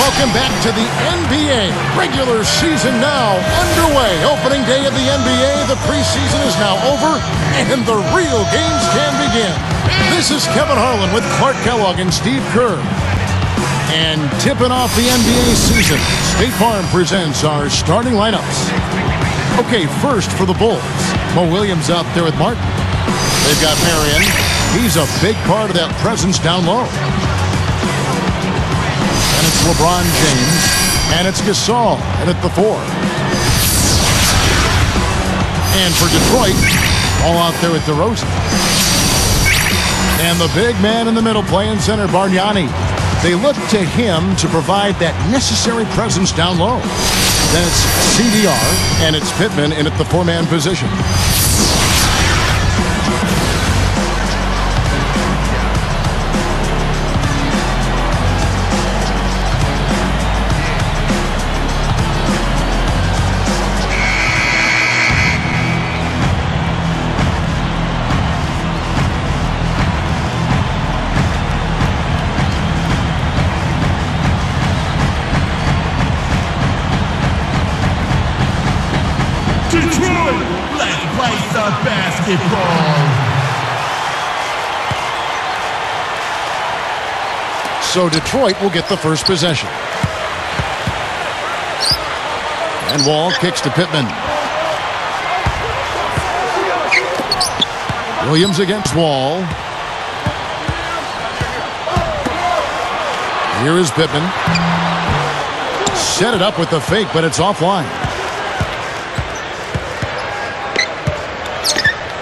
Welcome back to the NBA. Regular season now underway. Opening day of the NBA. The preseason is now over, and the real games can begin. This is Kevin Harlan with Clark Kellogg and Steve Kerr. And tipping off the NBA season, State Farm presents our starting lineups. Okay, first for the Bulls. Mo Williams out there with Martin. They've got Marion. He's a big part of that presence down low. And it's LeBron James. And it's Gasol. And at the 4. And for Detroit, all out there with DeRozan. And the big man in the middle playing center, Bargnani. They look to him to provide that necessary presence down low. Then it's CDR, and it's Pittman in at the 4-man position. So Detroit will get the first possession. And Wall kicks to Pittman. Williams against Wall. Here is Pittman. Set it up with the fake, but it's offline.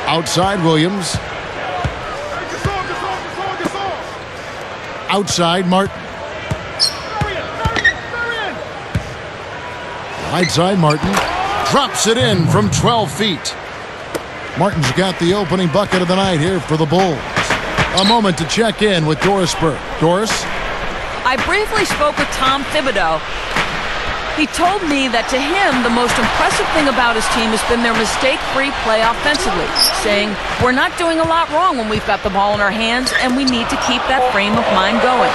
Outside Williams. Outside Martin. Right side Martin. Drops it in from 12 feet. Martin's got the opening bucket of the night here for the Bulls. A moment to check in with Doris Burke. Doris? I briefly spoke with Tom Thibodeau. He told me that to him, the most impressive thing about his team has been their mistake-free play offensively, saying, we're not doing a lot wrong when we've got the ball in our hands, and we need to keep that frame of mind going.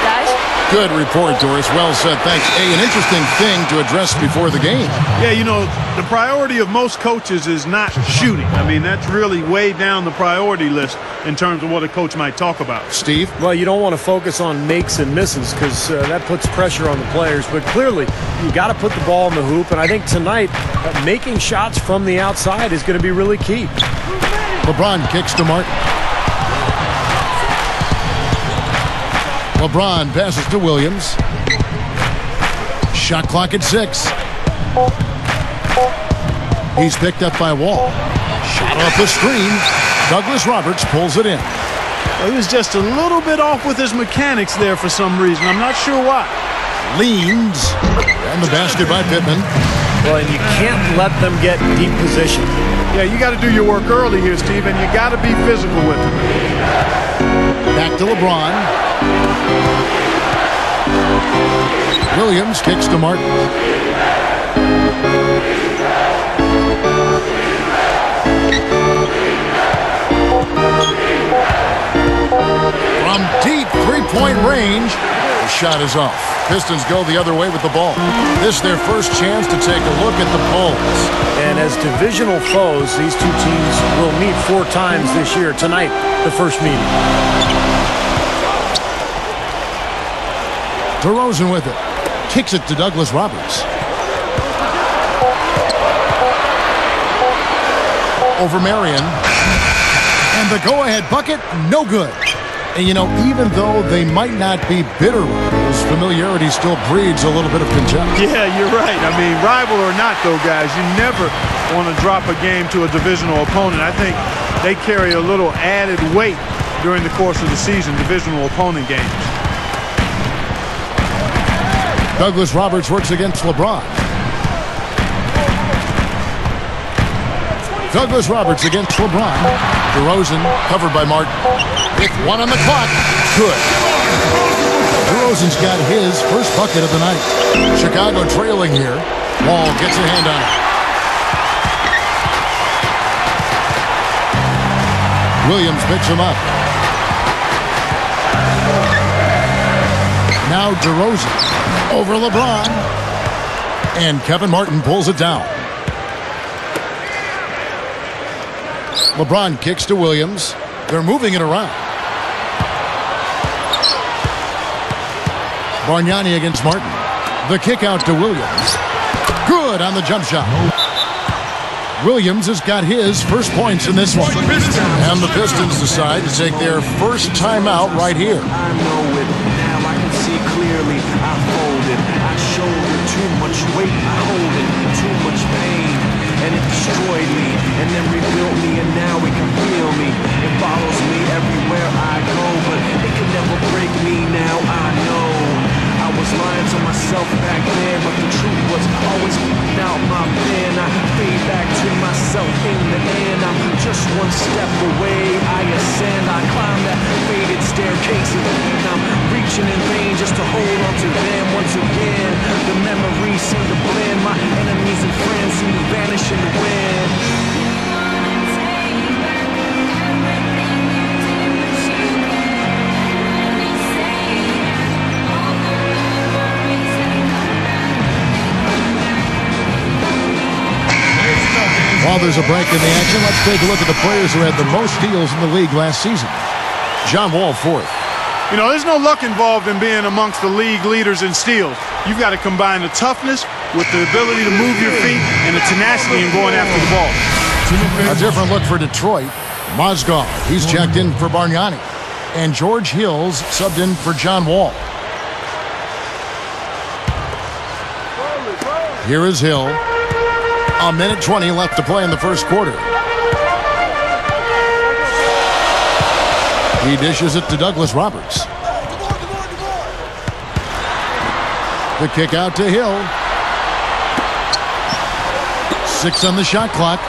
Guys? Good report, Doris. Well said. Thanks. Hey, an interesting thing to address before the game. Yeah, you know, the priority of most coaches is not shooting. I mean, that's really way down the priority list in terms of what a coach might talk about. Steve? Well, you don't want to focus on makes and misses because that puts pressure on the players. But clearly, you got to put the ball in the hoop. And I think tonight, making shots from the outside is going to be really key. LeBron kicks to Martin. LeBron passes to Williams. Shot clock at 6. He's picked up by Wall. Shot off the screen. Douglas Roberts pulls it in. Well, he was just a little bit off with his mechanics there for some reason. I'm not sure why. Leans. And the basket by Pittman. Well, and you can't let them get deep position. Yeah, you got to do your work early here, Steve, and you got to be physical with it. Back to LeBron. Williams kicks to Martin. From deep three-point range, the shot is off. Pistons go the other way with the ball. This is their first chance to take a look at the Bulls. And as divisional foes, these two teams will meet 4 times this year. Tonight, the first meeting. DeRozan with it. Kicks it to Douglas Roberts. Over Marion. And the go-ahead bucket, no good. And, you know, even though they might not be bitter rivals, familiarity still breeds a little bit of contempt. Yeah, you're right. I mean, rival or not, though, guys, you never want to drop a game to a divisional opponent. I think they carry a little added weight during the course of the season, divisional opponent games. Douglas Roberts works against LeBron. Douglas Roberts against LeBron. DeRozan covered by Martin. With 1 on the clock. Good. DeRozan's got his first bucket of the night. Chicago trailing here. Wall gets a hand on it. Williams picks him up. Now DeRozan. Over LeBron. And Kevin Martin pulls it down. LeBron kicks to Williams. They're moving it around. Bargnani against Martin. The kick out to Williams. Good on the jump shot. Williams has got his first points in this one. And the Pistons decide to take their first timeout right here. I know it. Now I can see clearly. I folded. I shouldered too much weight. I hold it. Too much pain. And it destroyed me. And then rebuilt me. And now it can heal me. It follows me everywhere I go. But it can never break me now. I know. I was lying to myself back then, but the truth was always out my pen. I fade back to myself in the end. I'm just one step away. I ascend, I climb that faded staircase, and I'm reaching in vain just to hold on to them once again. The memories seem to blend. My enemies and friends seem to vanish in the wind. While there's a break in the action, let's take a look at the players who had the most steals in the league last season. John Wall, fourth. You know, there's no luck involved in being amongst the league leaders in steals. You've got to combine the toughness with the ability to move your feet and the tenacity in going after the ball. A different look for Detroit. Mozgov, he's checked in for Bargnani. And George Hills subbed in for John Wall. Here is Hill. A minute 20 left to play in the first quarter. He dishes it to Douglas Roberts. The kick out to Hill. 6 on the shot clock.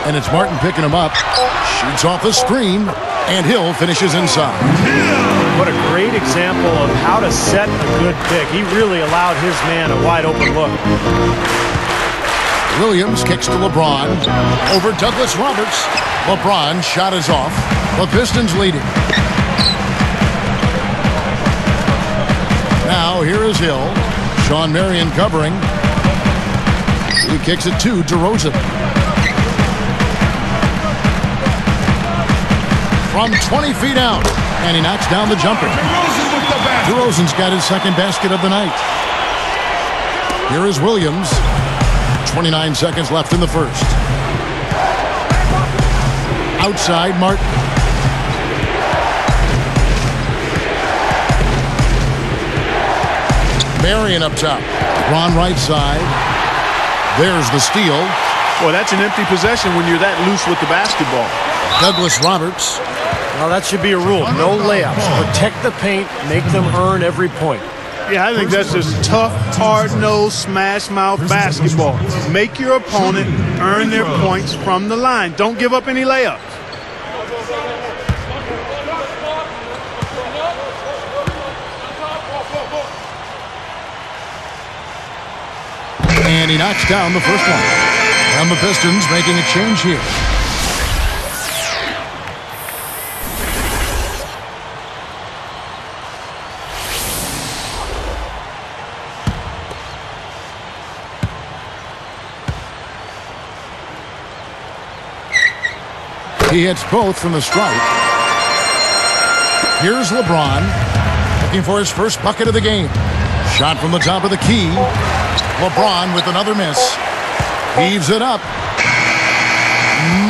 And it's Martin picking him up. Shoots off the screen. And Hill finishes inside. What a great example of how to set a good pick. He really allowed his man a wide open look. Williams kicks to LeBron. Over Douglas Roberts. LeBron shot is off. The Pistons leading. Now here is Hill. Sean Marion covering. He kicks it to DeRozan. From 20 feet out. And he knocks down the jumper. DeRozan's got his second basket of the night. Here is Williams. 29 seconds left in the first. Outside, Martin. Marion up top. Ron right side. There's the steal. Boy, that's an empty possession when you're that loose with the basketball. Douglas Roberts. Well, that should be a rule. No layups. Protect the paint. Make them earn every point. Yeah, I think that's just tough, hard-nosed, smash-mouth basketball. Make your opponent earn their points from the line. Don't give up any layups. And he knocks down the first one. And the Pistons making a change here. He hits both from the stripe. Here's LeBron looking for his first bucket of the game. Shot from the top of the key. LeBron with another miss. Heaves it up.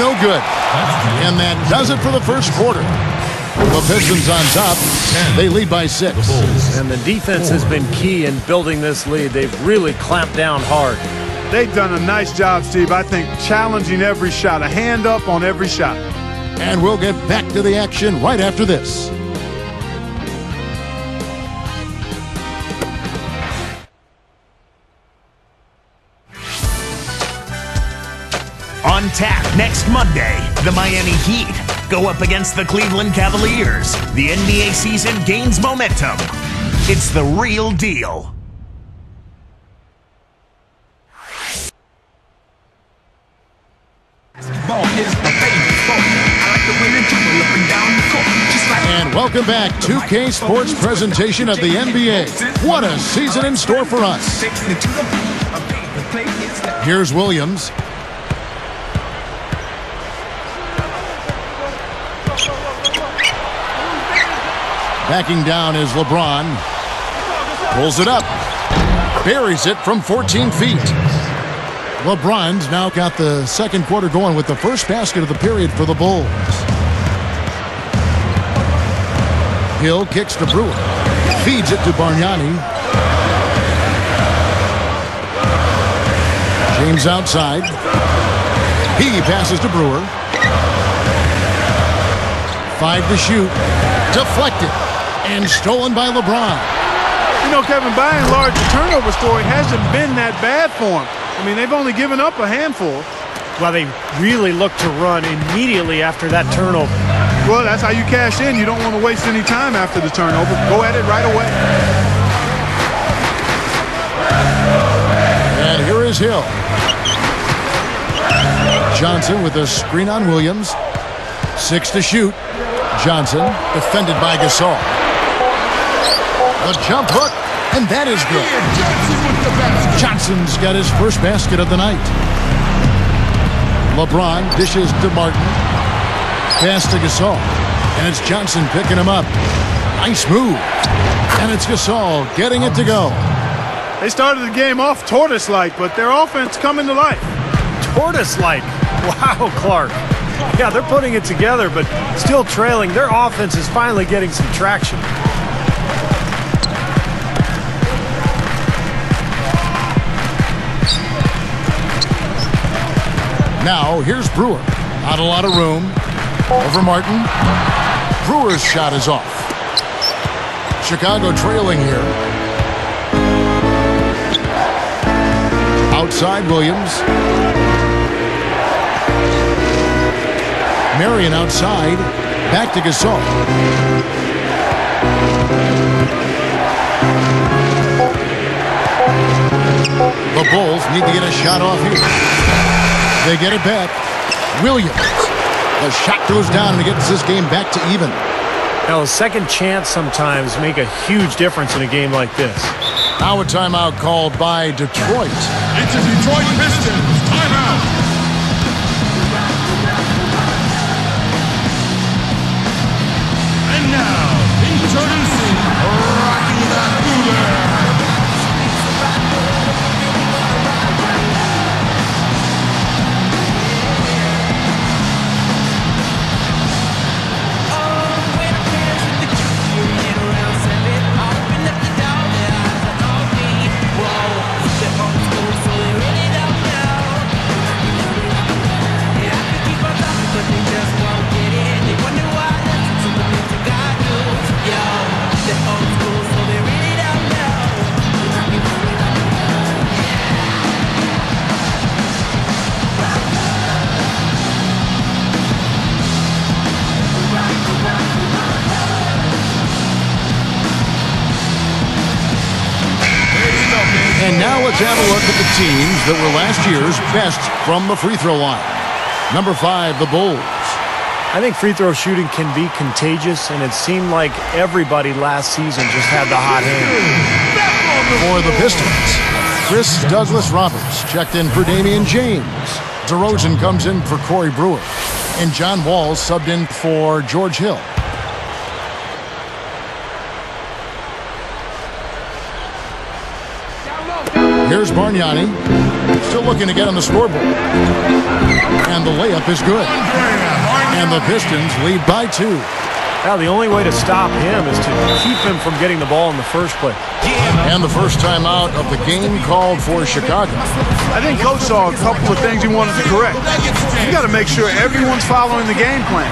No good. And that does it for the first quarter. The Pistons on top. They lead by 6. And the defense has been key in building this lead. They've really clamped down hard. They've done a nice job, Steve. I think challenging every shot, a hand up on every shot. And we'll get back to the action right after this. On tap next Monday, the Miami Heat go up against the Cleveland Cavaliers. The NBA season gains momentum. It's the real deal. And Welcome back. 2K Sports presentation of the NBA. What a season in store for us. Here's Williams. Backing down is LeBron. Pulls it up. Buries it from 14 feet. LeBron's now got the second quarter going with the first basket of the period for the Bulls. Hill kicks to Brewer. Feeds it to Bargnani. James outside. He passes to Brewer. 5 to shoot. Deflected. And stolen by LeBron. You know, Kevin, by and large, the turnover story hasn't been that bad for him. I mean, they've only given up a handful. Well, they really look to run immediately after that turnover. Well, that's how you cash in. You don't want to waste any time after the turnover. Go at it right away. And here is Hill. Johnson with a screen on Williams. 6 to shoot. Johnson defended by Gasol. A jump hook, and that is good. Johnson's got his first basket of the night. LeBron dishes to Martin. Pass to Gasol. And it's Johnson picking him up. Nice move. And it's Gasol getting it to go. They started the game off tortoise-like, but their offense coming to life. Tortoise-like. Wow, Clark. Yeah, they're putting it together, but still trailing. Their offense is finally getting some traction. Now, here's Brewer. Not a lot of room. Over Martin. Brewer's shot is off. Chicago trailing here. Outside Williams. Marion outside. Back to Gasol. The Bulls need to get a shot off here. They get it back. Williams. The shot goes down and it gets this game back to even. Now, a second chance sometimes make a huge difference in a game like this. Now a timeout called by Detroit. It's a Detroit Pistons timeout. And now, introducing Rocky the Booger. And now let's have a look at the teams that were last year's best from the free throw line. Number 5, the Bulls. I think free throw shooting can be contagious, and it seemed like everybody last season just had the hot hand. For the Pistons, Chris Douglas Roberts checked in for Damian James. DeRozan comes in for Corey Brewer. And John Wall subbed in for George Hill. Here's Bargnani. Still looking to get on the scoreboard. And the layup is good. And the Pistons lead by 2. Now, the only way to stop him is to keep him from getting the ball in the first place. And the first time out of the game called for Chicago. I think Coach saw a couple of things he wanted to correct. You got to make sure everyone's following the game plan.